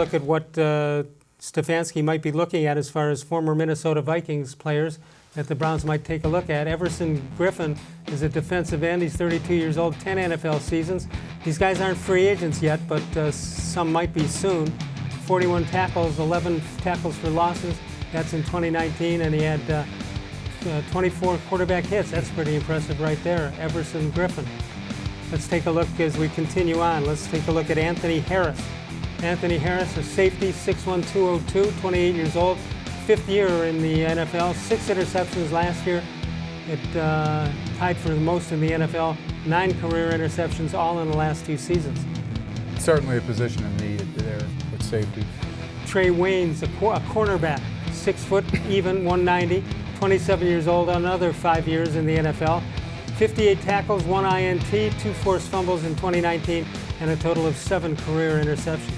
Look at what Stefanski might be looking at as far as former Minnesota Vikings players that the Browns might take a look at. Everson Griffin is a defensive end. He's 32 years old, 10 NFL seasons. These guys aren't free agents yet, but some might be soon. 41 tackles, 11 tackles for losses. That's in 2019, and he had 24 quarterback hits. That's pretty impressive right there. Everson Griffin. Let's take a look as we continue on. Let's take a look at Anthony Harris. Anthony Harris, a safety, 6'1", 202, 28 years old, fifth year in the NFL, 6 interceptions last year. It tied for the most in the NFL, 9 career interceptions, all in the last 2 seasons. Certainly a position of need there with safety. Trae-Waynes, a cornerback, 6 foot, even, 190, 27 years old, another 5 years in the NFL. 58 tackles, 1 INT, 2 forced fumbles in 2019, and a total of 7 career interceptions.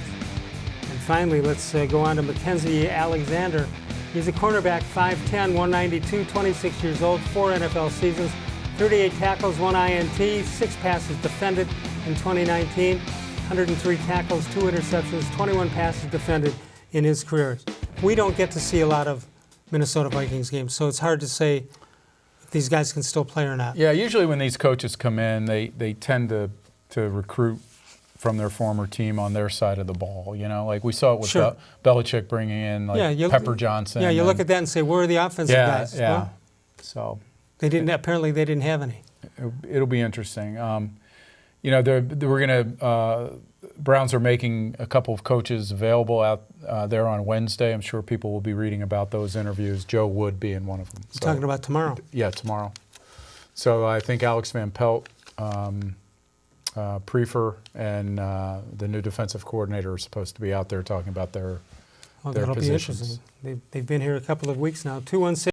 And finally, let's go on to Mackenzie Alexander. He's a cornerback, 5'10", 192, 26 years old, 4 NFL seasons, 38 tackles, 1 INT, 6 passes defended in 2019, 103 tackles, 2 interceptions, 21 passes defended in his career. We don't get to see a lot of Minnesota Vikings games, so it's hard to say if these guys can still play or not. Yeah, usually when these coaches come in, they tend to recruit from their former team on their side of the ball. You know, like we saw it with Sure. Belichick bringing in Pepper Johnson. Yeah, you look at that and say, where are the offensive guys? Yeah, Well, so they didn't. Apparently, they didn't have any. It'll be interesting. You know, Browns are making a couple of coaches available out there on Wednesday. I'm sure people will be reading about those interviews. Joe Wood being one of them. So, talking about tomorrow. Yeah, tomorrow. So I think Alex Van Pelt, Prefer, and the new defensive coordinator are supposed to be out there talking about their That'll positions. be interesting. They've been here a couple of weeks now. 216.